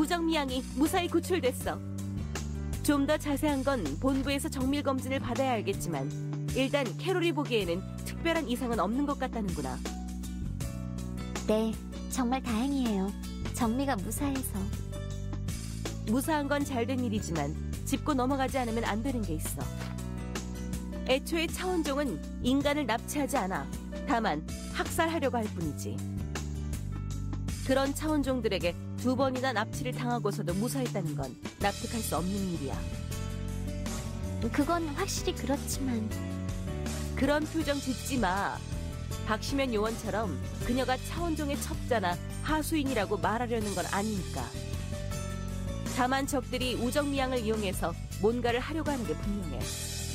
우정미양이 무사히 구출됐어. 좀 더 자세한 건 본부에서 정밀 검진을 받아야 알겠지만 일단 캐롤이 보기에는 특별한 이상은 없는 것 같다는구나. 네, 정말 다행이에요. 정미가 무사해서. 무사한 건 잘된 일이지만 짚고 넘어가지 않으면 안 되는 게 있어. 애초에 차원종은 인간을 납치하지 않아. 다만 학살하려고 할 뿐이지. 그런 차원종들에게 2번이나 납치를 당하고서도 무사했다는 건 납득할 수 없는 일이야. 그건 확실히 그렇지만. 그런 표정 짓지 마. 박시면 요원처럼 그녀가 차원종의 첩자나 하수인이라고 말하려는 건 아니니까. 다만 적들이 우정미양을 이용해서 뭔가를 하려고 하는 게 분명해.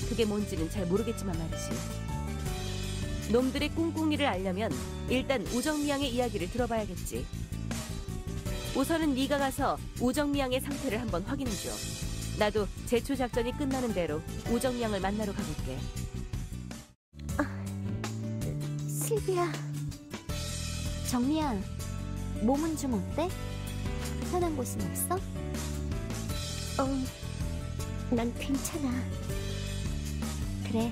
그게 뭔지는 잘 모르겠지만 말이지. 놈들의 꿍꿍이를 알려면 일단 우정미양의 이야기를 들어봐야겠지. 우선은 네가 가서 우정미양의 상태를 한번 확인해줘. 나도 제초 작전이 끝나는 대로 우정미양을 만나러 가볼게. 슬비야. 정미야, 몸은 좀 어때? 편한 곳은 없어? 난 괜찮아. 그래,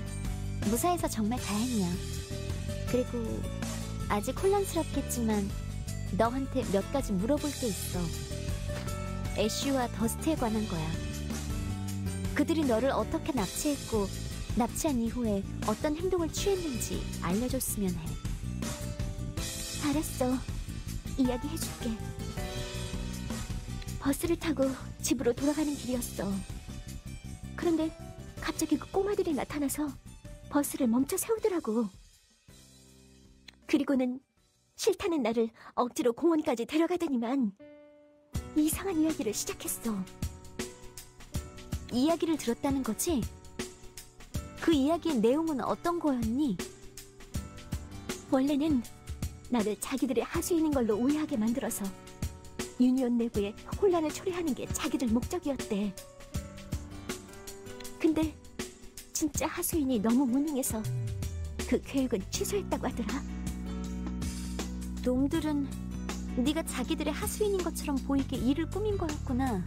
무사해서 정말 다행이야. 그리고 아직 혼란스럽겠지만 너한테 몇 가지 물어볼 게 있어. 애쉬와 더스트에 관한 거야. 그들이 너를 어떻게 납치했고 납치한 이후에 어떤 행동을 취했는지 알려줬으면 해. 알았어. 이야기해줄게. 버스를 타고 집으로 돌아가는 길이었어. 그런데 갑자기 그 꼬마들이 나타나서 버스를 멈춰 세우더라고. 그리고는 싫다는 나를 억지로 공원까지 데려가더니만 이상한 이야기를 시작했어. 이야기를 들었다는 거지? 그 이야기의 내용은 어떤 거였니? 원래는 나를 자기들의 하수인인 걸로 오해하게 만들어서 유니온 내부에 혼란을 초래하는 게 자기들 목적이었대. 근데 진짜 하수인이 너무 무능해서 그 계획은 취소했다고 하더라. 놈들은 네가 자기들의 하수인인 것처럼 보이게 일을 꾸민 거였구나.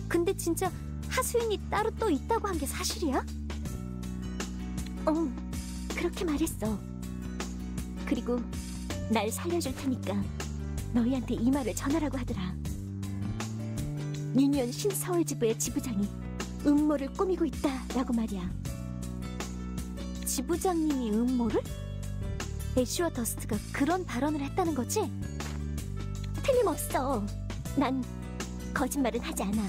근데 진짜 하수인이 따로 또 있다고 한 게 사실이야? 그렇게 말했어. 그리고 날 살려줄 테니까 너희한테 이 말을 전하라고 하더라. 유니온 신서울지부의 지부장이 음모를 꾸미고 있다라고 말이야. 지부장님이 음모를? 애쉬와 더스트가 그런 발언을 했다는 거지? 틀림없어. 난 거짓말은 하지 않아.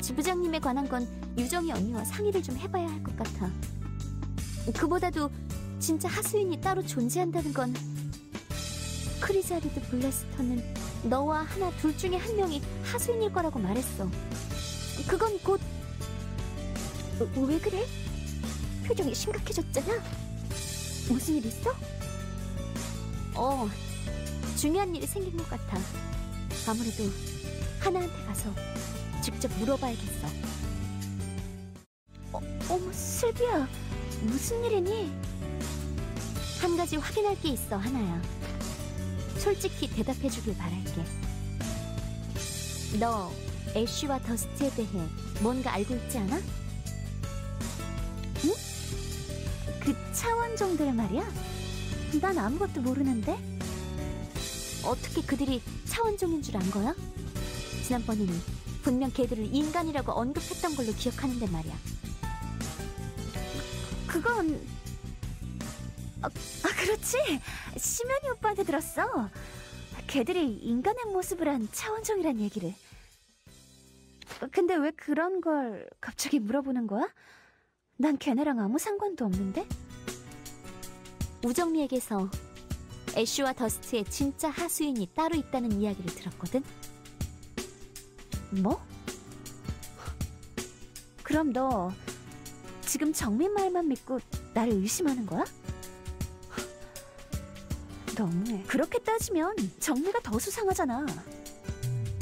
지부장님에 관한 건 유정이 언니와 상의를 좀 해봐야 할 것 같아. 그보다도 진짜 하수인이 따로 존재한다는 건 크리자리드 블래스터는 너와 하나 둘 중에 한 명이 하수인일 거라고 말했어. 그건 곧... 왜 그래? 표정이 심각해졌잖아. 무슨 일 있어? 중요한 일이 생긴 것 같아. 아무래도 하나한테 가서 직접 물어봐야겠어. 어머, 슬비야. 무슨 일이니? 한 가지 확인할 게 있어, 하나야. 솔직히 대답해주길 바랄게. 너 애쉬와 더스트에 대해 뭔가 알고 있지 않아? 응? 그 차원종들 말이야? 난 아무것도 모르는데? 어떻게 그들이 차원종인 줄 안 거야? 지난번에는 분명 걔들을 인간이라고 언급했던 걸로 기억하는데 말이야. 그건... 그렇지. 시면이 오빠한테 들었어. 걔들이 인간의 모습을 한 차원종이란 얘기를. 근데 왜 그런 걸 갑자기 물어보는 거야? 난 걔네랑 아무 상관도 없는데? 우정미에게서 애쉬와 더스트의 진짜 하수인이 따로 있다는 이야기를 들었거든? 뭐? 그럼 너 지금 정민 말만 믿고 나를 의심하는 거야? 너무해. 그렇게 따지면 정미가 더 수상하잖아.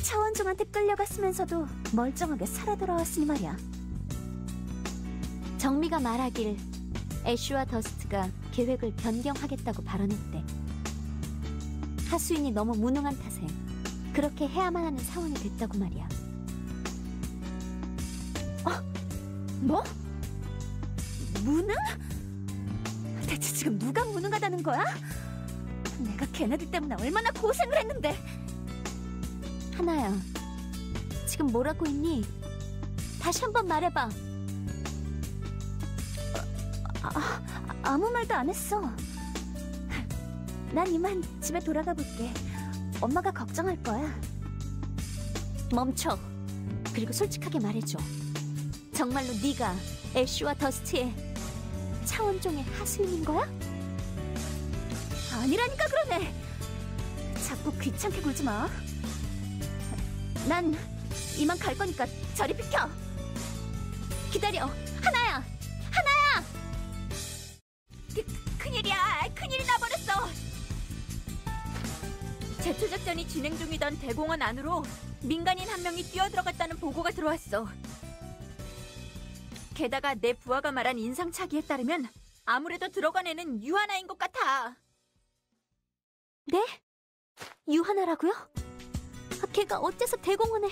차원종한테 끌려갔으면서도 멀쩡하게 살아 돌아왔으니 말이야. 정미가 말하길 애쉬와 더스트가 계획을 변경하겠다고 발언했대. 하수인이 너무 무능한 탓에 그렇게 해야만 하는 상황이 됐다고 말이야. 뭐? 무능? 대체 지금 누가 무능하다는 거야? 내가 걔네들 때문에 얼마나 고생을 했는데. 하나야, 지금 뭐라고 했니? 다시 한번 말해봐. 아무 말도 안 했어. 난 이만 집에 돌아가 볼게. 엄마가 걱정할 거야. 멈춰. 그리고 솔직하게 말해줘. 정말로 네가 애쉬와 더스트의 차원종의 하수인인 거야? 아니라니까 그러네. 자꾸 귀찮게 굴지 마. 난 이만 갈 거니까 저리 비켜. 기다려. 하나야! 큰일이야. 큰일이 나버렸어. 제초 작전이 진행 중이던 대공원 안으로 민간인 한 명이 뛰어들어갔다는 보고가 들어왔어. 게다가 내 부하가 말한 인상착의에 따르면 아무래도 들어간 애는 유하나인 것 같아. 네? 유하나라고요? 걔가 어째서 대공원에...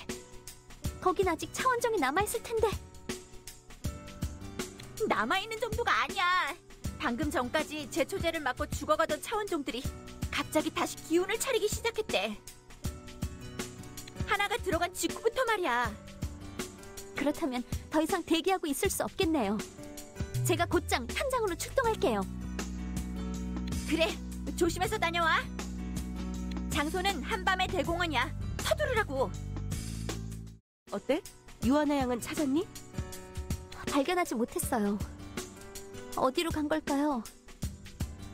거긴 아직 차원종이 남아있을 텐데. 남아있는 정도가 아니야. 방금 전까지 제초제를 맞고 죽어가던 차원종들이 갑자기 다시 기운을 차리기 시작했대. 하나가 들어간 직후부터 말이야. 그렇다면 더 이상 대기하고 있을 수 없겠네요. 제가 곧장 현장으로 출동할게요. 그래, 조심해서 다녀와. 장소는 한밤의 대공원이야. 서두르라고. 어때? 유하나 양은 찾았니? 발견하지 못했어요. 어디로 간 걸까요?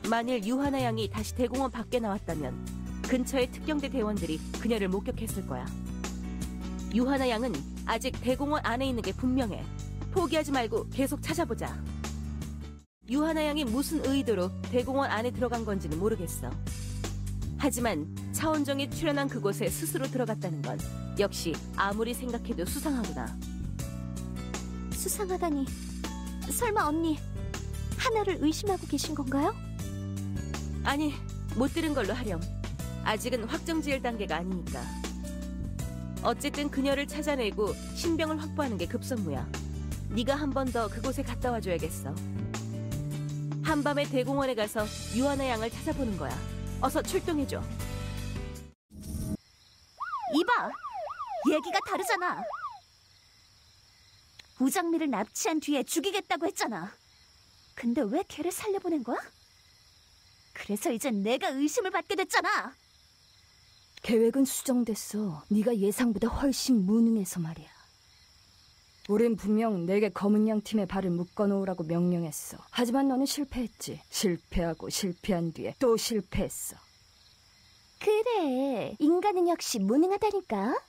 만일 유하나 양이 다시 대공원 밖에 나왔다면 근처의 특경대 대원들이 그녀를 목격했을 거야. 유하나 양은 아직 대공원 안에 있는 게 분명해. 포기하지 말고 계속 찾아보자. 유하나 양이 무슨 의도로 대공원 안에 들어간 건지는 모르겠어. 하지만 차원정이 출연한 그곳에 스스로 들어갔다는 건 역시 아무리 생각해도 수상하구나. 수상하다니. 설마 언니 하나를 의심하고 계신 건가요? 아니, 못 들은 걸로 하렴. 아직은 확정지을 단계가 아니니까. 어쨌든 그녀를 찾아내고 신병을 확보하는 게 급선무야. 네가 한 번 더 그곳에 갔다 와줘야겠어. 한밤에 대공원에 가서 유하나 양을 찾아보는 거야. 어서 출동해줘. 이봐! 얘기가 다르잖아. 우장미를 납치한 뒤에 죽이겠다고 했잖아. 근데 왜 걔를 살려보낸 거야? 그래서 이젠 내가 의심을 받게 됐잖아. 계획은 수정됐어. 네가 예상보다 훨씬 무능해서 말이야. 우린 분명 내게 검은 양 팀의 발을 묶어놓으라고 명령했어. 하지만 너는 실패했지. 실패하고 실패한 뒤에 또 실패했어. 그래, 인간은 역시 무능하다니까.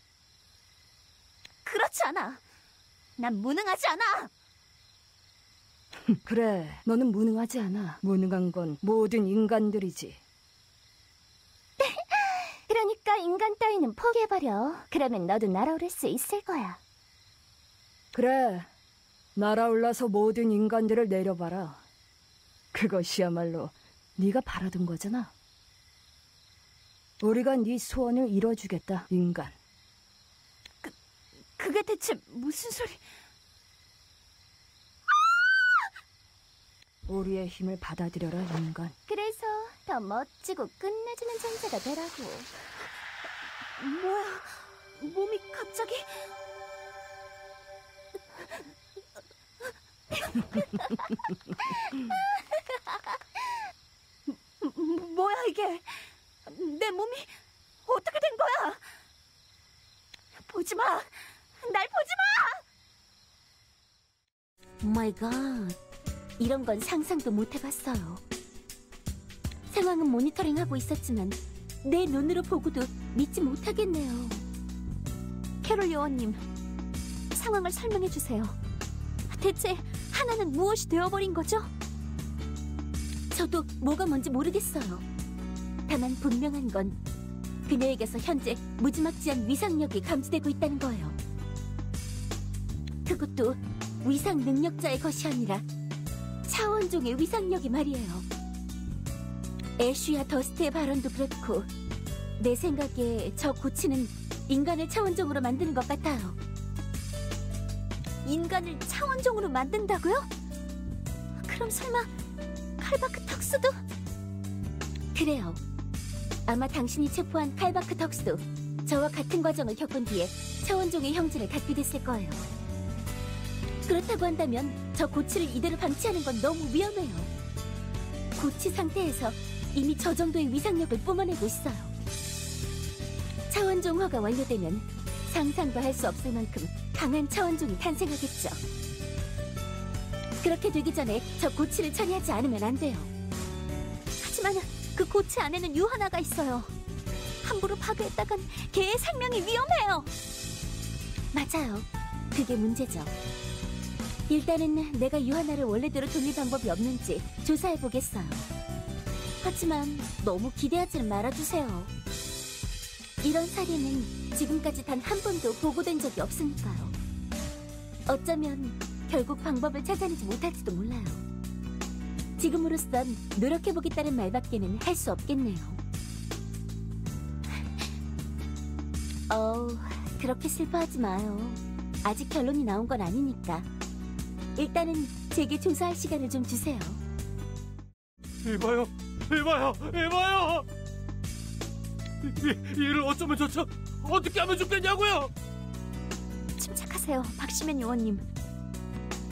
그렇지 않아. 난 무능하지 않아. 그래, 너는 무능하지 않아. 무능한 건 모든 인간들이지. 그러니까 인간 따위는 포기해버려. 그러면 너도 날아오를 수 있을 거야. 그래, 날아올라서 모든 인간들을 내려봐라. 그것이야말로 네가 바라던 거잖아. 우리가 네 소원을 이뤄주겠다, 인간. 그게 대체 무슨 소리... 우리의 힘을 받아들여라, 인간. 그래서 더 멋지고 끝내주는 존재가 되라고. 뭐야, 몸이 갑자기... 뭐야 이게? 내 몸이 어떻게 된 거야? 보지 마! 날 보지 마! 오 마이 갓. 이런 건 상상도 못 해봤어요. 상황은 모니터링하고 있었지만 내 눈으로 보고도 믿지 못하겠네요. 캐롤 요원님, 상황을 설명해 주세요. 대체 하나는 무엇이 되어버린 거죠? 저도 뭐가 뭔지 모르겠어요. 다만 분명한 건 그녀에게서 현재 무지막지한 위상력이 감지되고 있다는 거예요. 그것도 위상 능력자의 것이 아니라 차원종의 위상력이 말이에요. 애쉬와 더스트의 발언도 그렇고 내 생각에 저 고치는 인간을 차원종으로 만드는 것 같아요. 인간을 차원종으로 만든다고요? 그럼 설마 칼바크 턱수도? 그래요. 아마 당신이 체포한 칼바크 턱수도 저와 같은 과정을 겪은 뒤에 차원종의 형질을 갖게 됐을 거예요. 그렇다고 한다면 저 고치를 이대로 방치하는 건 너무 위험해요. 고치 상태에서 이미 저 정도의 위상력을 뿜어내고 있어요. 차원종화가 완료되면 상상도 할 수 없을 만큼 강한 차원종이 탄생하겠죠. 그렇게 되기 전에 저 고치를 처리하지 않으면 안 돼요. 하지만 그 고치 안에는 유하나가 있어요. 함부로 파괴했다간 걔의 생명이 위험해요. 맞아요. 그게 문제죠. 일단은 내가 유하나를 원래대로 돌릴 방법이 없는지 조사해보겠어요. 하지만 너무 기대하지는 말아주세요. 이런 사례는 지금까지 단 한 번도 보고된 적이 없으니까요. 어쩌면 결국 방법을 찾아내지 못할지도 몰라요. 지금으로선 노력해보겠다는 말밖에는 할 수 없겠네요. 그렇게 슬퍼하지 마요. 아직 결론이 나온 건 아니니까. 일단은 제게 조사할 시간을 좀 주세요. 이봐요! 이를 어쩌면 좋죠? 어떻게 하면 좋겠냐고요? 침착하세요, 박시면 요원님.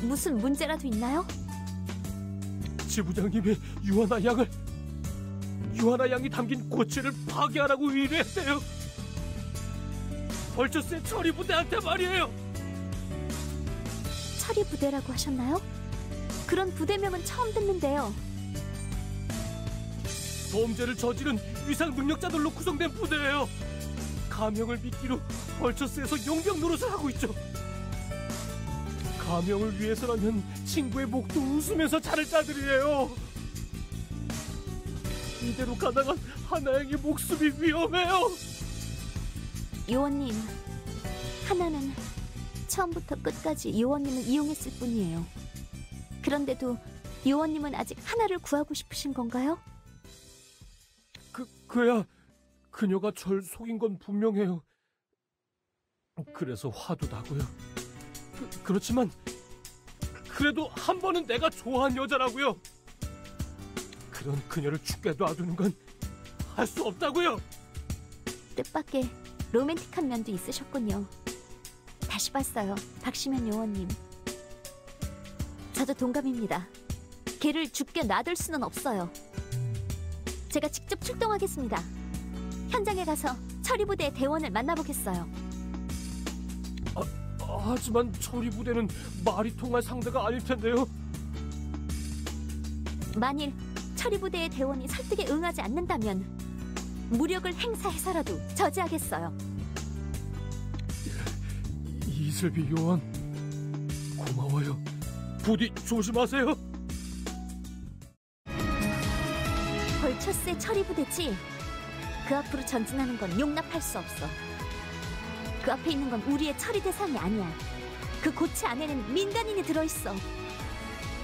무슨 문제라도 있나요? 지부장님이 유하나 양이 담긴 고치를 파괴하라고 의뢰했대요. 벌처스의 처리 부대한테 말이에요. 처리 부대라고 하셨나요? 그런 부대명은 처음 듣는데요. 범죄를 저지른 위상 능력자들로 구성된 부대예요. 가명을 미끼로 벌처스에서 용병 노릇을 하고 있죠. 가명을 위해서라면 친구의 목도 웃으면서 자를 자들이에요. 이대로 가다간 하나양의 목숨이 위험해요. 요원님, 하나는 처음부터 끝까지 요원님을 이용했을 뿐이에요. 그런데도 요원님은 아직 하나를 구하고 싶으신 건가요? 그야 그녀가 절 속인 건 분명해요. 그래서 화도 나고요. 그렇지만 그래도 한 번은 내가 좋아한 여자라고요. 그런 그녀를 죽게 놔두는 건 할 수 없다고요. 뜻밖의 로맨틱한 면도 있으셨군요. 다시 봤어요, 박시면 요원님. 저도 동감입니다. 걔를 죽게 놔둘 수는 없어요. 제가 직접 출동하겠습니다. 현장에 가서 처리부대의 대원을 만나보겠어요. 하지만 처리부대는 말이 통할 상대가 아닐 텐데요. 만일 처리부대의 대원이 설득에 응하지 않는다면 무력을 행사해서라도 저지하겠어요. 이슬비 요원, 고마워요. 부디 조심하세요. 벌처스의 처리부대지. 그 앞으로 전진하는 건 용납할 수 없어. 그 앞에 있는 건 우리의 처리 대상이 아니야. 그 고치 안에는 민간인이 들어있어.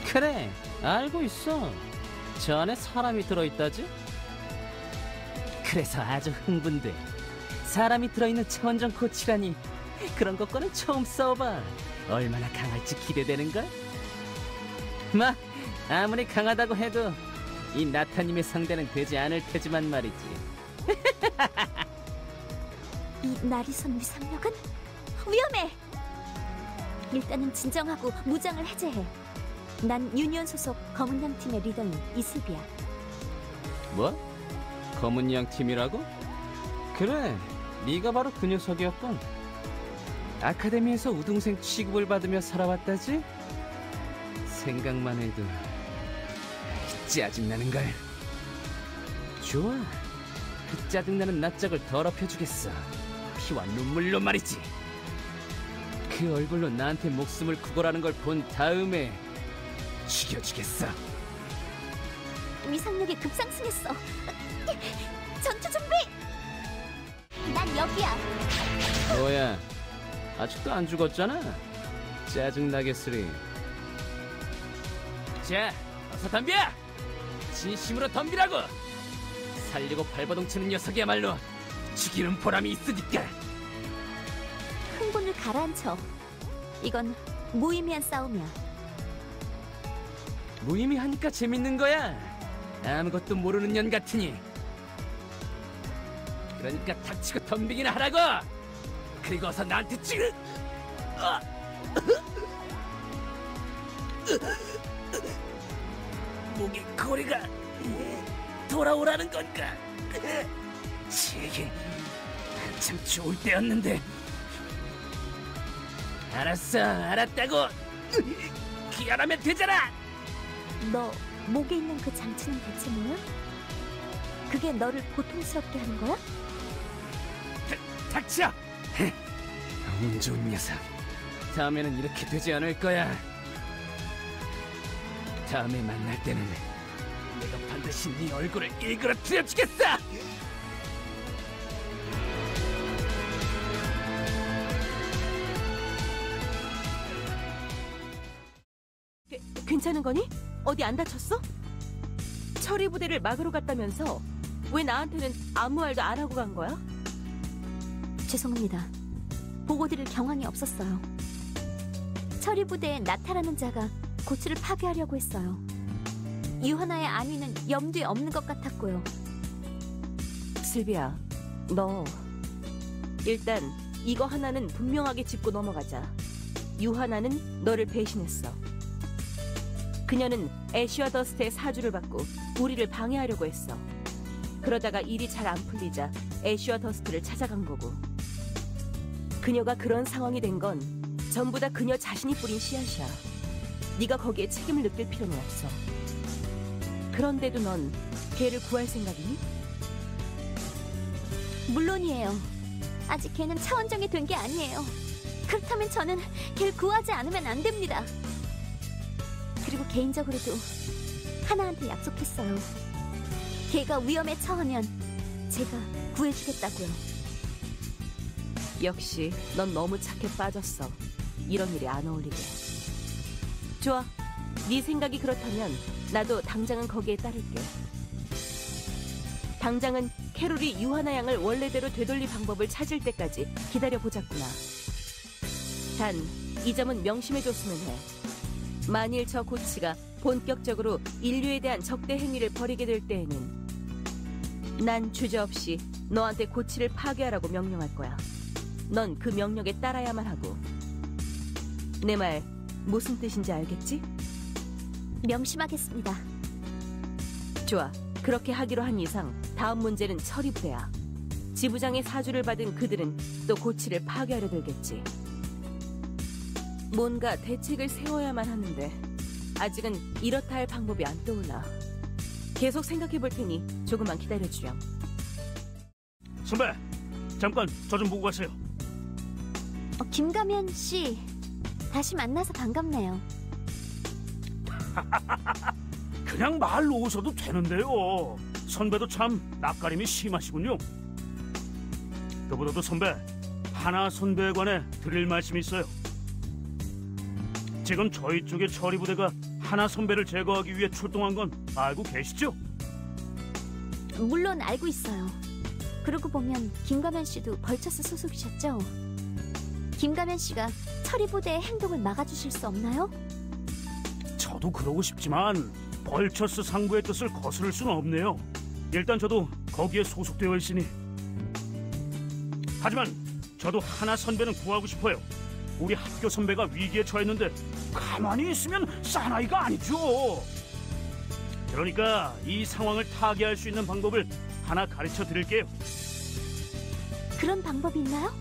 그래, 알고 있어. 저 안에 사람이 들어있다지? 그래서 아주 흥분돼. 사람이 들어있는 차원정 고치라니. 그런 것과는 처음 싸워봐. 얼마나 강할지 기대되는걸? 아무리 강하다고 해도 이 나타님의 상대는 되지 않을 테지만 말이지. 이 나리선 위상력은 위험해. 일단은 진정하고 무장을 해제해. 난 유니온 소속 검은양 팀의 리더인 이슬비야. 뭐? 검은 양 팀이라고? 그래, 네가 바로 그 녀석이었군. 아카데미에서 우등생 취급을 받으며 살아왔다지? 생각만 해도 짜증나는걸. 좋아, 그 짜증나는 낯짝을 더럽혀주겠어. 피와 눈물로 말이지. 그 얼굴로 나한테 목숨을 구걸하는 걸 본 다음에 죽여주겠어. 위상력이 급상승했어. 전투 준비! 난 여기야. 뭐야, 아직도 안 죽었잖아? 짜증나겠으리. 자, 어서 덤벼! 진심으로 덤비라고! 살리고 발버둥 치는 녀석이야말로 죽이는 보람이 있으니까. 흥분을 가라앉혀. 이건 무의미한 싸움이야. 무의미하니까 재밌는 거야. 아무것도 모르는 년 같으니. 그러니까 닥치고 덤비기나 하라고. 그리고 어서 나한테 찌르. 목이 거리가 돌아오라는 건가? 지금 한참 좋을 때였는데. 알았어, 알았다고. 기한하면 되잖아. 너 목에 있는 그 장치는 대체 뭐야? 그게 너를 고통스럽게 하는 거야? 닥쳐! 운 좋은 녀석. 다음에는 이렇게 되지 않을 거야. 다음에 만날 때는 내가 반드시 네 얼굴을 일그러뜨려 주겠어! 괜찮은 거니? 어디 안 다쳤어? 처리 부대를 막으러 갔다면서 왜 나한테는 아무 말도 안 하고 간 거야? 죄송합니다. 보고 드릴 경황이 없었어요. 처리 부대에 나타나는 자가 고치를 파괴하려고 했어요. 유하나의 안위는 염두에 없는 것 같았고요. 슬비야, 너 일단 이거 하나는 분명하게 짚고 넘어가자. 유하나는 너를 배신했어. 그녀는 애쉬와 더스트의 사주를 받고 우리를 방해하려고 했어. 그러다가 일이 잘 안 풀리자 애쉬와 더스트를 찾아간 거고. 그녀가 그런 상황이 된 건 전부 다 그녀 자신이 뿌린 씨앗이야. 네가 거기에 책임을 느낄 필요는 없어. 그런데도 넌 걔를 구할 생각이니? 물론이에요. 아직 걔는 차원정이 된 게 아니에요. 그렇다면 저는 걔를 구하지 않으면 안 됩니다. 그리고 개인적으로도 하나한테 약속했어요. 걔가 위험에 처하면 제가 구해주겠다고요. 역시 넌 너무 착해 빠졌어. 이런 일이 안 어울리게. 좋아, 네 생각이 그렇다면 나도 당장은 거기에 따를게. 당장은 캐롤이 유하나 양을 원래대로 되돌릴 방법을 찾을 때까지 기다려보자꾸나. 단, 이 점은 명심해줬으면 해. 만일 저 고치가 본격적으로 인류에 대한 적대 행위를 벌이게 될 때에는 난 주저없이 너한테 고치를 파괴하라고 명령할 거야. 넌 그 명령에 따라야만 하고. 내 말 무슨 뜻인지 알겠지? 명심하겠습니다. 좋아, 그렇게 하기로 한 이상 다음 문제는 처리부대야. 지부장의 사주를 받은 그들은 또 고치를 파괴하려 들겠지. 뭔가 대책을 세워야만 하는데 아직은 이렇다 할 방법이 안 떠올라. 계속 생각해 볼 테니 조금만 기다려주렴. 선배, 잠깐 저 좀 보고 가세요. 김가면 씨, 다시 만나서 반갑네요. 그냥 말 놓으셔도 되는데요. 선배도 참 낯가림이 심하시군요. 그보다도 선배, 하나 선배에 관해 드릴 말씀이 있어요. 지금 저희 쪽의 처리부대가 하나 선배를 제거하기 위해 출동한 건 알고 계시죠? 물론 알고 있어요. 그러고 보면 김가면 씨도 벌처스 소속이셨죠? 김가면 씨가 처리부대의 행동을 막아주실 수 없나요? 저도 그러고 싶지만 벌처스 상부의 뜻을 거스를 수는 없네요. 일단 저도 거기에 소속되어 있으니. 하지만 저도 하나 선배는 구하고 싶어요. 우리 학교 선배가 위기에 처했는데 가만히 있으면 사나이가 아니죠. 그러니까 이 상황을 타개할 수 있는 방법을 하나 가르쳐 드릴게요. 그런 방법이 있나요?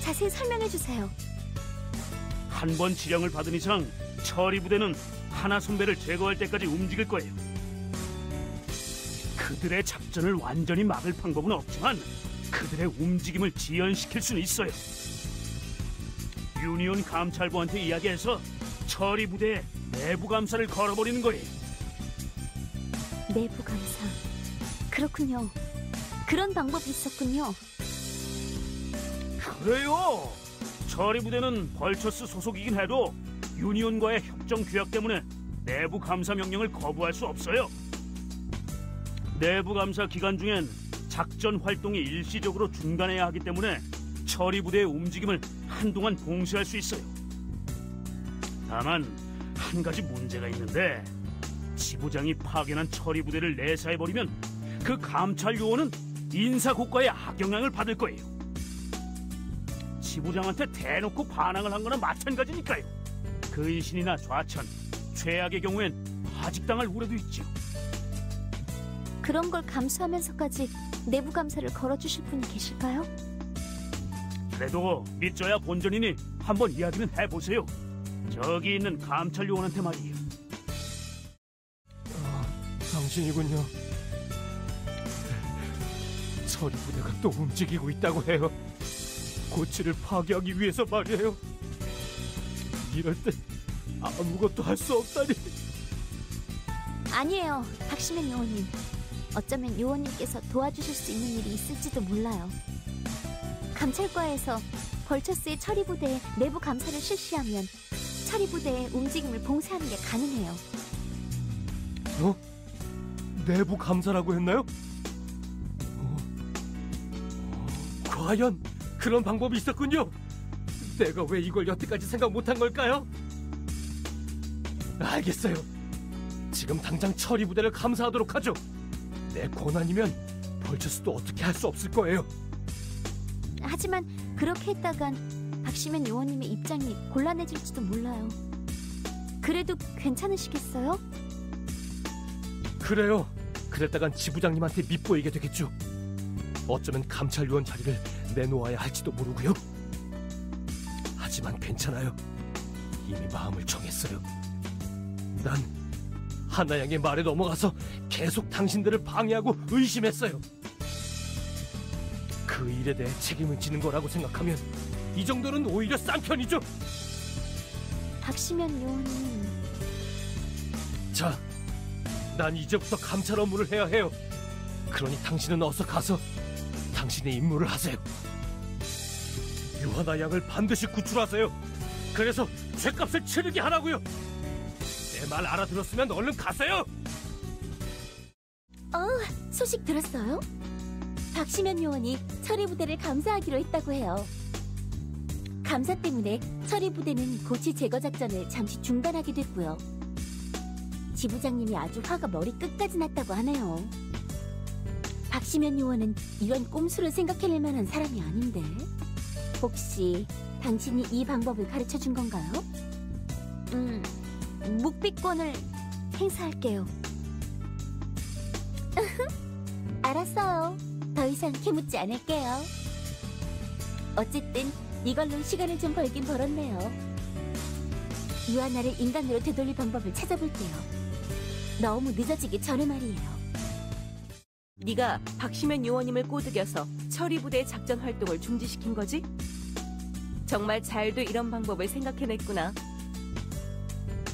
자세히 설명해 주세요. 한 번 지령을 받은 이상 처리부대는 하나 선배를 제거할 때까지 움직일 거예요. 그들의 작전을 완전히 막을 방법은 없지만 그들의 움직임을 지연시킬 수는 있어요. 유니온 감찰부한테 이야기해서 처리부대에 내부 감사를 걸어버리는 거예요. 내부 감사. 그렇군요. 그런 방법이 있었군요. 그래요. 처리부대는 벌처스 소속이긴 해도 유니온과의 협정 규약 때문에 내부 감사 명령을 거부할 수 없어요. 내부 감사 기간 중엔 작전 활동이 일시적으로 중단해야 하기 때문에 처리 부대의 움직임을 한동안 봉쇄할 수 있어요. 다만 한 가지 문제가 있는데, 지부장이 파견한 처리 부대를 내사해버리면 그 감찰 요원은 인사고과의 악영향을 받을 거예요. 지부장한테 대놓고 반항을 한 거나 마찬가지니까요. 근신이나 좌천, 최악의 경우엔 파직당할 우려도 있죠. 그런 걸 감수하면서까지 내부 감사를 걸어주실 분이 계실까요? 그래도 믿져야 본전이니 한번 이야기는 해보세요. 저기 있는 감찰 요원한테 말이에요. 당신이군요. 처리 부대가 또 움직이고 있다고 해요. 고치를 파괴하기 위해서 말이에요. 이럴 땐 아무것도 할 수 없다니. 아니에요, 박시면 요원님. 어쩌면 요원님께서 도와주실 수 있는 일이 있을지도 몰라요. 감찰과에서 벌처스의 처리부대의 내부 감사를 실시하면 처리부대의 움직임을 봉쇄하는 게 가능해요. 내부 감사라고 했나요? 과연 그런 방법이 있었군요. 내가 왜 이걸 여태까지 생각 못한 걸까요? 알겠어요. 지금 당장 처리 부대를 감사하도록 하죠. 내 권한이면 벌처스도 어떻게 할 수 없을 거예요. 하지만 그렇게 했다간 박시면 요원님의 입장이 곤란해질지도 몰라요. 그래도 괜찮으시겠어요? 그래요. 그랬다간 지부장님한테 밉보이게 되겠죠. 어쩌면 감찰 요원 자리를 내놓아야 할지도 모르고요. 하지만 괜찮아요. 이미 마음을 정했어요. 난 하나양의 말에 넘어가서 계속 당신들을 방해하고 의심했어요. 그 일에 대해 책임을 지는 거라고 생각하면 이 정도는 오히려 싼 편이죠. 박시면 요원님. 자, 난 이제부터 감찰 업무를 해야 해요. 그러니 당신은 어서 가서 당신의 임무를 하세요. 유하나 양을 반드시 구출하세요. 그래서 죗값을 치르게 하라고요. 내 말 알아들었으면 얼른 가세요. 소식 들었어요? 박시면 요원이 처리부대를 감사하기로 했다고 해요. 감사 때문에 처리부대는 고치 제거 작전을 잠시 중단하게 됐고요. 지부장님이 아주 화가 머리 끝까지 났다고 하네요. 박시면 요원은 이런 꼼수를 생각해낼 만한 사람이 아닌데, 혹시 당신이 이 방법을 가르쳐 준 건가요? 묵비권을 행사할게요. 알았어요. 더 이상 캐묻지 않을게요. 어쨌든 이걸로 시간을 좀 벌긴 벌었네요. 유아나를 인간으로 되돌릴 방법을 찾아볼게요. 너무 늦어지기 전에 말이에요. 네가 박시면 요원님을 꼬드겨서 처리부대의 작전 활동을 중지시킨 거지? 정말 잘도 이런 방법을 생각해냈구나.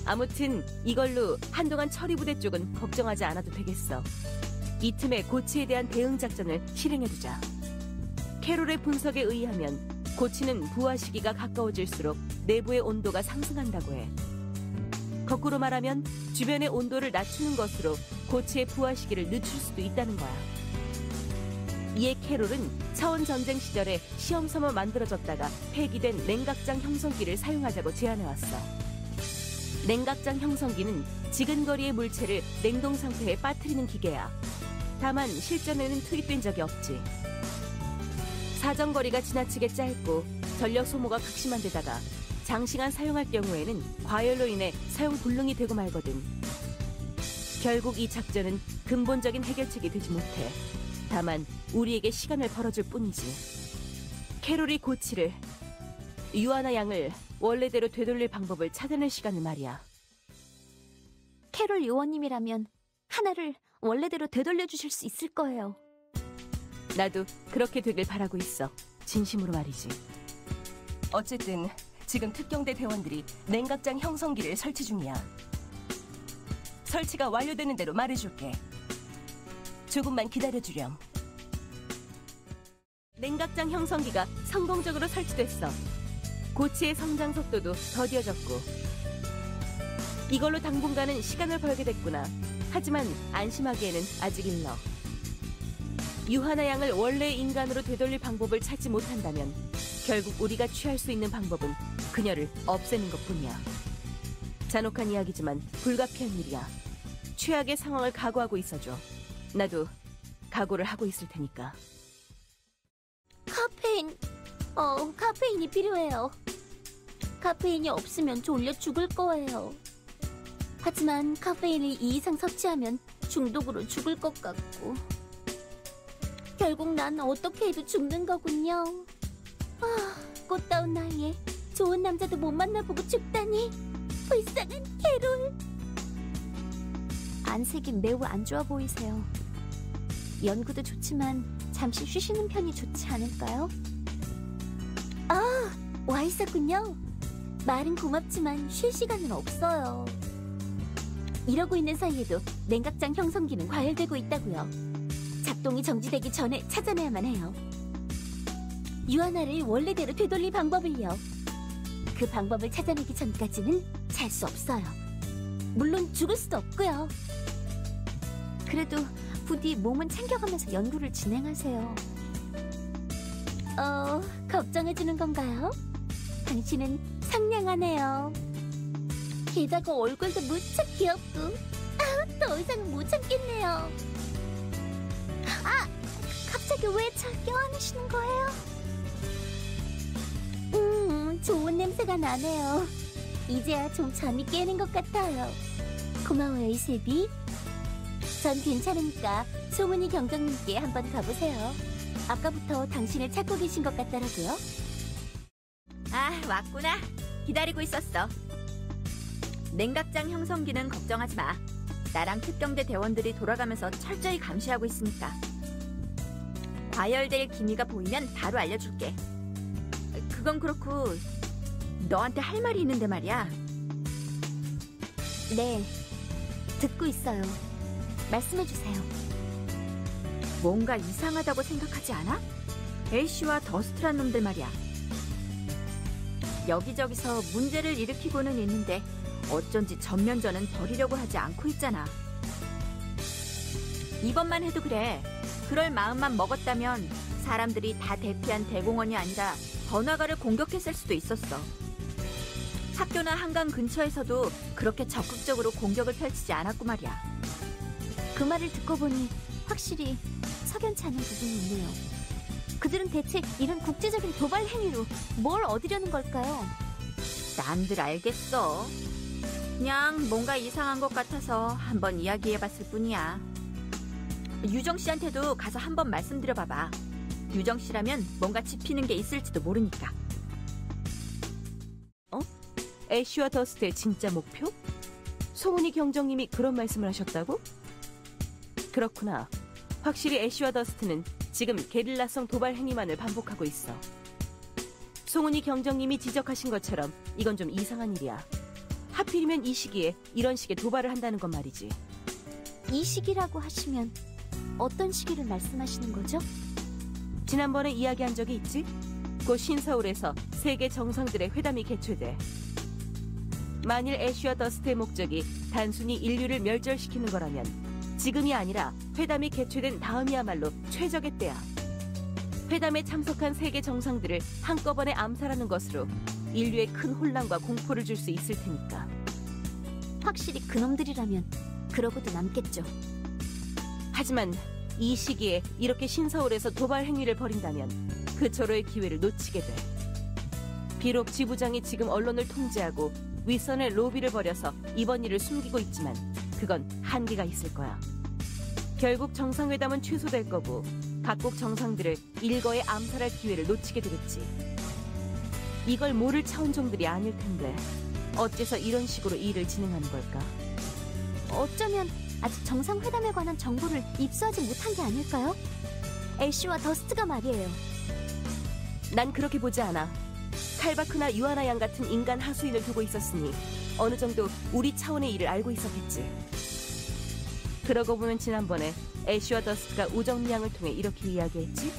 아무튼 이걸로 한동안 처리부대 쪽은 걱정하지 않아도 되겠어. 이 틈에 고치에 대한 대응 작전을 실행해두자. 캐롤의 분석에 의하면 고치는 부하 시기가 가까워질수록 내부의 온도가 상승한다고 해. 거꾸로 말하면 주변의 온도를 낮추는 것으로 고치의 부하 시기를 늦출 수도 있다는 거야. 이에 캐롤은 차원 전쟁 시절에 시험 삼아 만들어졌다가 폐기된 냉각장 형성기를 사용하자고 제안해왔어. 냉각장 형성기는 지근거리의 물체를 냉동 상태에 빠뜨리는 기계야. 다만 실전에는 투입된 적이 없지. 사정거리가 지나치게 짧고 전력 소모가 극심한 데다가 장시간 사용할 경우에는 과열로 인해 사용 불능이 되고 말거든. 결국 이 작전은 근본적인 해결책이 되지 못해. 다만 우리에게 시간을 벌어줄 뿐이지. 캐롤이 고치를, 유아나 양을 원래대로 되돌릴 방법을 찾아낼 시간을 말이야. 캐롤 요원님이라면 하나를 원래대로 되돌려주실 수 있을 거예요. 나도 그렇게 되길 바라고 있어. 진심으로 말이지. 어쨌든 지금 특경대 대원들이 냉각장 형성기를 설치 중이야. 설치가 완료되는 대로 말해줄게. 조금만 기다려주렴. 냉각장 형성기가 성공적으로 설치됐어. 고치의 성장 속도도 더뎌졌고. 이걸로 당분간은 시간을 벌게 됐구나. 하지만 안심하기에는 아직 일러. 유하나 양을 원래의 인간으로 되돌릴 방법을 찾지 못한다면 결국 우리가 취할 수 있는 방법은 그녀를 없애는 것뿐이야. 잔혹한 이야기지만 불가피한 일이야. 최악의 상황을 각오하고 있어줘. 나도 각오를 하고 있을 테니까. 카페인이 필요해요. 카페인이 없으면 졸려 죽을 거예요. 하지만 카페인을 2 이상 섭취하면 중독으로 죽을 것 같고. 결국 난 어떻게 해도 죽는 거군요. 꽃다운 나이에 좋은 남자도 못 만나보고 죽다니. 불쌍한 캐롤. 안색이 매우 안 좋아 보이세요. 연구도 좋지만 잠시 쉬시는 편이 좋지 않을까요? 와 있었군요. 말은 고맙지만 쉴 시간은 없어요. 이러고 있는 사이에도 냉각장 형성기는 과열되고 있다고요. 작동이 정지되기 전에 찾아내야만 해요. 유아나를 원래대로 되돌릴 방법을요. 그 방법을 찾아내기 전까지는 잘 수 없어요. 물론 죽을 수도 없고요. 그래도 부디 몸은 챙겨가면서 연구를 진행하세요. 걱정해주는 건가요? 당신은 상냥하네요. 게다가 얼굴도 무척 귀엽고. 더 이상은 못 참겠네요. 갑자기 왜 절 껴안으시는 거예요? 좋은 냄새가 나네요. 이제야 좀 잠이 깨는 것 같아요. 고마워요, 이슬비. 전 괜찮으니까 송은이 경정님께 한번 가보세요. 아까부터 당신을 찾고 계신 것 같더라고요. 왔구나. 기다리고 있었어. 냉각장 형성기는 걱정하지 마. 나랑 특경대 대원들이 돌아가면서 철저히 감시하고 있으니까. 과열될 기미가 보이면 바로 알려줄게. 그건 그렇고 너한테 할 말이 있는데 말이야. 네, 듣고 있어요. 말씀해주세요. 뭔가 이상하다고 생각하지 않아? 애쉬와 더스트란 놈들 말이야. 여기저기서 문제를 일으키고는 있는데 어쩐지 전면전은 벌이려고 하지 않고 있잖아. 이번만 해도 그래. 그럴 마음만 먹었다면 사람들이 다 대피한 대공원이 아니라 번화가를 공격했을 수도 있었어. 학교나 한강 근처에서도 그렇게 적극적으로 공격을 펼치지 않았고 말이야. 그 말을 듣고 보니 확실히 석연치 않은 부분이 있네요. 그들은 대체 이런 국제적인 도발 행위로 뭘 얻으려는 걸까요? 난들 알겠어. 그냥 뭔가 이상한 것 같아서 한번 이야기해봤을 뿐이야. 유정 씨한테도 가서 한번 말씀드려봐봐. 유정 씨라면 뭔가 짚히는 게 있을지도 모르니까. 애쉬와 더스트의 진짜 목표? 송은이 경정님이 그런 말씀을 하셨다고? 그렇구나. 확실히 애쉬와 더스트는 지금 게릴라성 도발 행위만을 반복하고 있어. 송은이 경정님이 지적하신 것처럼 이건 좀 이상한 일이야. 하필이면 이 시기에 이런 식의 도발을 한다는 건 말이지. 이 시기라고 하시면 어떤 시기를 말씀하시는 거죠? 지난번에 이야기한 적이 있지? 곧 신서울에서 세계 정상들의 회담이 개최돼. 만일 애쉬와 더스트의 목적이 단순히 인류를 멸절시키는 거라면 지금이 아니라 회담이 개최된 다음이야말로 최적의 때야. 회담에 참석한 세계 정상들을 한꺼번에 암살하는 것으로 인류에 큰 혼란과 공포를 줄 수 있을 테니까. 확실히 그놈들이라면 그러고도 남겠죠. 하지만 이 시기에 이렇게 신서울에서 도발 행위를 벌인다면 그 절호의 기회를 놓치게 돼. 비록 지부장이 지금 언론을 통제하고 윗선의 로비를 벌여서 이번 일을 숨기고 있지만 그건 한계가 있을 거야. 결국 정상회담은 취소될 거고 각국 정상들을 일거에 암살할 기회를 놓치게 되겠지. 이걸 모를 차원종들이 아닐 텐데 어째서 이런 식으로 일을 진행하는 걸까? 어쩌면 아직 정상회담에 관한 정보를 입수하지 못한 게 아닐까요? 애쉬와 더스트가 말이에요. 난 그렇게 보지 않아. 칼바크나 유아나 양 같은 인간 하수인을 두고 있었으니 어느 정도 우리 차원의 일을 알고 있었겠지. 그러고 보면 지난번에 애쉬와 더스트가 우정미 양을 통해 이렇게 이야기했지?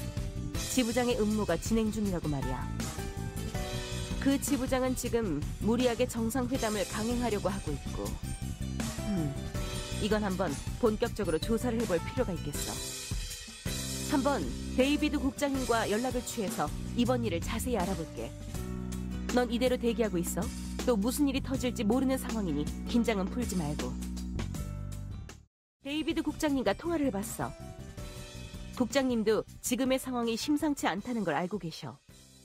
지부장의 음모가 진행 중이라고 말이야. 그 지부장은 지금 무리하게 정상회담을 강행하려고 하고 있고 이건 한번 본격적으로 조사를 해볼 필요가 있겠어. 한번 데이비드 국장님과 연락을 취해서 이번 일을 자세히 알아볼게. 넌 이대로 대기하고 있어. 또 무슨 일이 터질지 모르는 상황이니 긴장은 풀지 말고. 데이비드 국장님과 통화를 해봤어. 국장님도 지금의 상황이 심상치 않다는 걸 알고 계셔.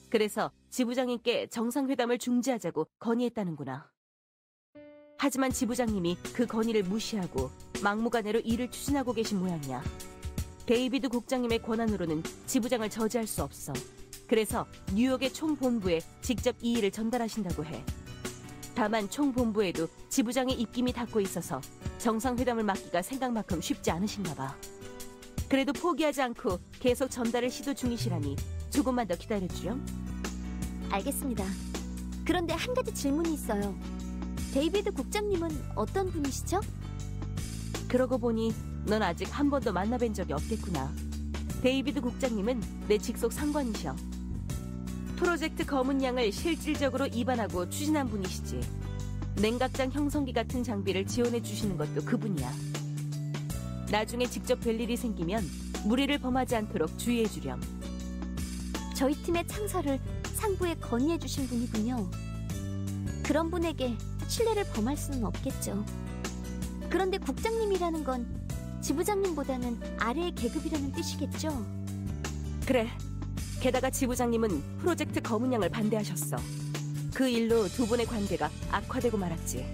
그래서 지부장님께 정상회담을 중지하자고 건의했다는구나. 하지만 지부장님이 그 건의를 무시하고 막무가내로 일을 추진하고 계신 모양이야. 데이비드 국장님의 권한으로는 지부장을 저지할 수 없어. 그래서 뉴욕의 총본부에 직접 이 일을 전달하신다고 해. 다만 총본부에도 지부장의 입김이 닿고 있어서 정상회담을 막기가 생각만큼 쉽지 않으신가 봐. 그래도 포기하지 않고 계속 전달을 시도 중이시라니 조금만 더 기다려주렴. 알겠습니다. 그런데 한 가지 질문이 있어요. 데이비드 국장님은 어떤 분이시죠? 그러고 보니 넌 아직 한 번도 만나뵌 적이 없겠구나. 데이비드 국장님은 내 직속 상관이셔. 프로젝트 검은 양을 실질적으로 입안하고 추진한 분이시지. 냉각장 형성기 같은 장비를 지원해 주시는 것도 그분이야. 나중에 직접 뵐 일이 생기면 무리를 범하지 않도록 주의해 주렴. 저희 팀의 창설을 상부에 건의해 주신 분이군요. 그런 분에게 신뢰를 범할 수는 없겠죠. 그런데 국장님이라는 건 지부장님보다는 아래의 계급이라는 뜻이겠죠? 그래. 게다가 지부장님은 프로젝트 검은 양을 반대하셨어. 그 일로 두 분의 관계가 악화되고 말았지.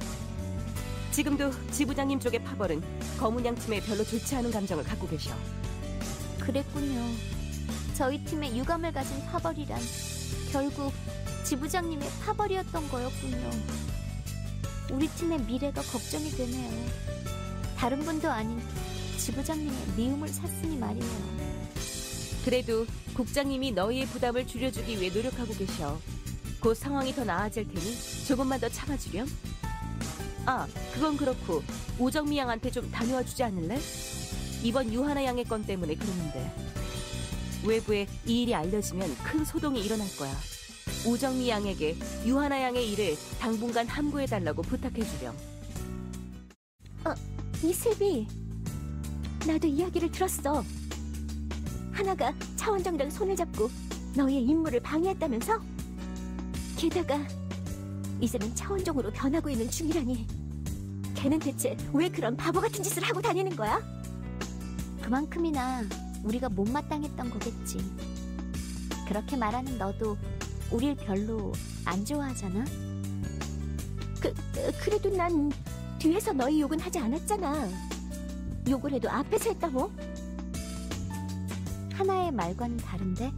지금도 지부장님 쪽의 파벌은 검은 양 팀에 별로 좋지 않은 감정을 갖고 계셔. 그랬군요. 저희 팀에 유감을 가진 파벌이란 결국 지부장님의 파벌이었던 거였군요. 우리 팀의 미래가 걱정이 되네요. 다른 분도 아닌 지부장님의 미움을 샀으니 말이에요. 그래도 국장님이 너희의 부담을 줄여주기 위해 노력하고 계셔. 곧 상황이 더 나아질 테니 조금만 더 참아주렴. 아, 그건 그렇고 우정미 양한테 좀 다녀와 주지 않을래? 이번 유하나 양의 건 때문에 그러는데. 외부에 이 일이 알려지면 큰 소동이 일어날 거야. 우정미 양에게 유하나 양의 일을 당분간 함구해달라고 부탁해주렴. 이슬비, 나도 이야기를 들었어. 하나가 차원정이랑 손을 잡고 너희의 임무를 방해했다면서? 게다가 이제는 차원종으로 변하고 있는 중이라니. 걔는 대체 왜 그런 바보 같은 짓을 하고 다니는 거야? 그만큼이나 우리가 못마땅했던 거겠지. 그렇게 말하는 너도 우릴 별로 안 좋아하잖아? 그래도 난 뒤에서 너희 욕은 하지 않았잖아. 욕을 해도 앞에서 했다 뭐? 하나의 말과는 다른데?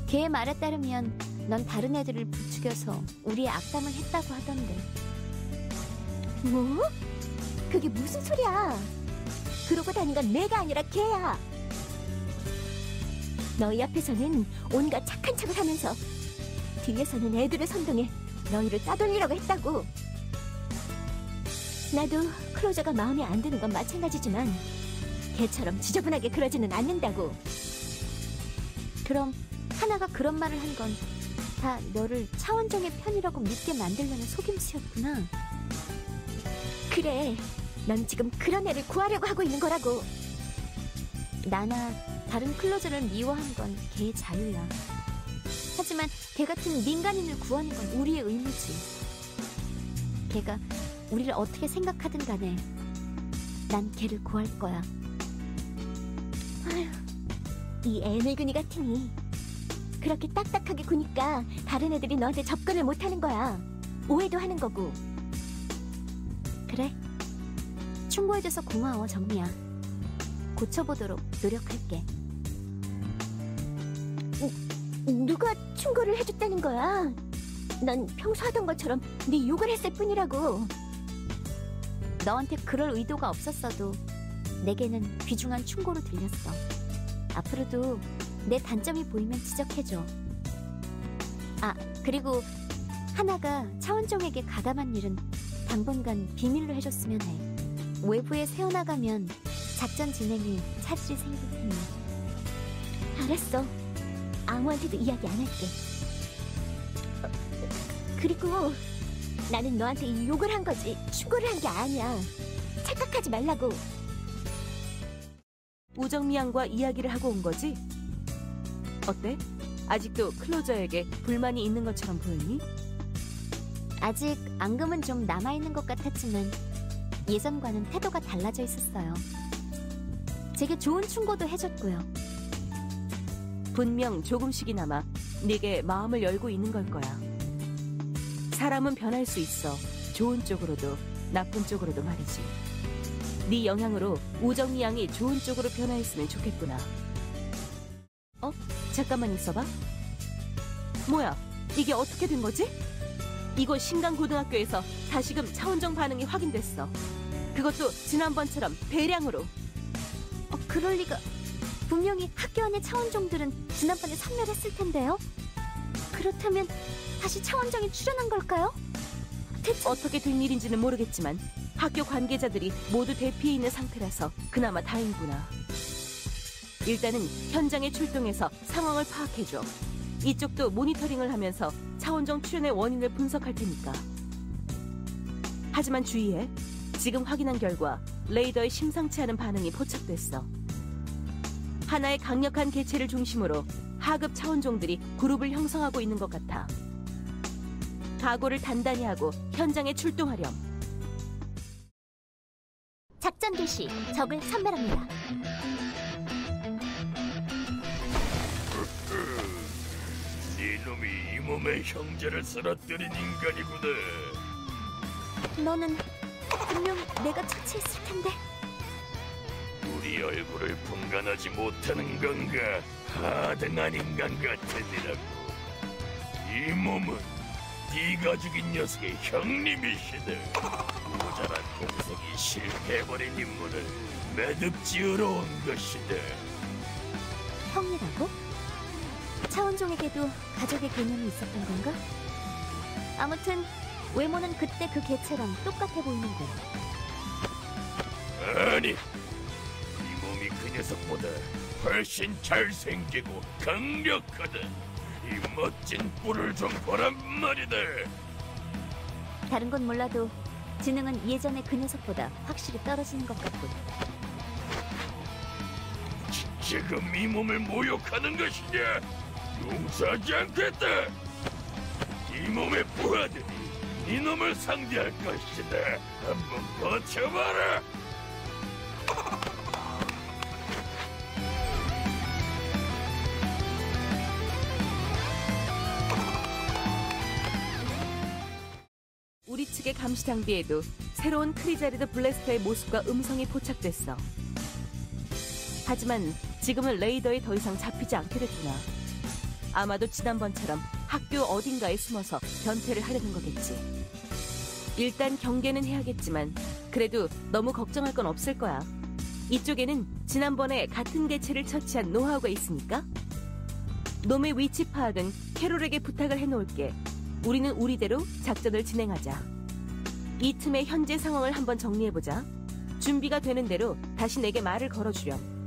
걔의 말에 따르면 넌 다른 애들을 부추겨서 우리의 악담을 했다고 하던데. 뭐? 그게 무슨 소리야? 그러고 다닌 건 내가 아니라 걔야. 너희 앞에서는 온갖 착한 척을 하면서 뒤에서는 애들을 선동해 너희를 따돌리라고 했다고. 나도 클로저가 마음에 안 드는 건 마찬가지지만 걔처럼 지저분하게 그러지는 않는다고. 그럼 하나가 그런 말을 한 건 다 너를 차원종의 편이라고 믿게 만들려는 속임수였구나. 그래, 넌 지금 그런 애를 구하려고 하고 있는 거라고. 나나 다른 클로저를 미워한 건 걔의 자유야. 하지만 걔 같은 민간인을 구하는 건 우리의 의무지. 걔가 우리를 어떻게 생각하든 간에 난 걔를 구할 거야. 아휴, 이 애늙은이 같으니. 그렇게 딱딱하게 구니까 다른 애들이 너한테 접근을 못하는 거야. 오해도 하는 거고. 그래, 충고해줘서 고마워, 정미야. 고쳐보도록 노력할게. 누가 충고를 해줬다는 거야? 넌 평소 하던 것처럼 네 욕을 했을 뿐이라고. 너한테 그럴 의도가 없었어도 내게는 귀중한 충고로 들렸어. 앞으로도 내 단점이 보이면 지적해줘. 아, 그리고 하나가 차원종에게 가담한 일은 당분간 비밀로 해줬으면 해. 외부에 새어나가면 작전 진행이 차질이 생길 테니. 알았어. 아무한테도 이야기 안 할게. 그리고 나는 너한테 이 욕을 한 거지 충고를 한 게 아니야. 착각하지 말라고. 우정미양과 이야기를 하고 온 거지? 어때? 아직도 클로저에게 불만이 있는 것처럼 보이니? 아직 앙금은 좀 남아있는 것 같았지만 예전과는 태도가 달라져 있었어요. 제게 좋은 충고도 해줬고요. 분명 조금씩이나마 네게 마음을 열고 있는 걸 거야. 사람은 변할 수 있어. 좋은 쪽으로도 나쁜 쪽으로도 말이지. 네 영향으로 우정미 양이 좋은 쪽으로 변화했으면 좋겠구나. 잠깐만 있어봐. 뭐야, 이게 어떻게 된 거지? 이곳 신강고등학교에서 다시금 차원정 반응이 확인됐어. 그것도 지난번처럼 대량으로. 그럴 리가. 분명히 학교 안의 차원종들은 지난번에 섬멸했을 텐데요. 그렇다면 다시 차원정이 출현한 걸까요? 대체 어떻게 된 일인지는 모르겠지만 학교 관계자들이 모두 대피해 있는 상태라서 그나마 다행이구나. 일단은 현장에 출동해서 상황을 파악해줘. 이쪽도 모니터링을 하면서 차원정 출현의 원인을 분석할 테니까. 하지만 주의해. 지금 확인한 결과 레이더에 심상치 않은 반응이 포착됐어. 하나의 강력한 개체를 중심으로 하급 차원종들이 그룹을 형성하고 있는 것 같아. 각오를 단단히 하고 현장에 출동하렴. 작전 개시. 적을 선멸합니다. 이놈이 이 몸의 형제를 쓰러뜨린 인간이구나. 너는 분명 내가 처치했을 텐데. 우리 얼굴을 분간하지 못하는 건가? 하등한 인간 같으니라고. 이 몸은 네가 죽인 녀석의 형님이시네. 모자란 공석이 실패해버린 인물을 매듭지으러 온 것이다. 형이라고? 차원종에게도 가족의 개념이 있었던 건가? 아무튼 외모는 그때 그 개체랑 똑같아 보이는데. 아니, 이 몸이 그 녀석보다 훨씬 잘생기고 강력하다. 이 멋진 뿔을 좀 보란 말이다. 다른 건 몰라도 지능은 예전의 그 녀석보다 확실히 떨어지는 것 같군. 지금 이 몸을 모욕하는 것이냐? 용서하지 않겠다. 이 몸의 부하들이 이놈을 상대할 것이다. 한번 버텨봐라. 우리 측의 감시 장비에도 새로운 크리자리드 블래스터의 모습과 음성이 포착됐어. 하지만 지금은 레이더에 더 이상 잡히지 않게 됐구나. 아마도 지난번처럼 학교 어딘가에 숨어서 변태를 하려는 거겠지. 일단 경계는 해야겠지만 그래도 너무 걱정할 건 없을 거야. 이쪽에는 지난번에 같은 개체를 처치한 노하우가 있으니까. 놈의 위치 파악은 캐롤에게 부탁을 해놓을게. 우리는 우리대로 작전을 진행하자. 이 틈에 현재 상황을 한번 정리해보자. 준비가 되는 대로 다시 내게 말을 걸어주렴.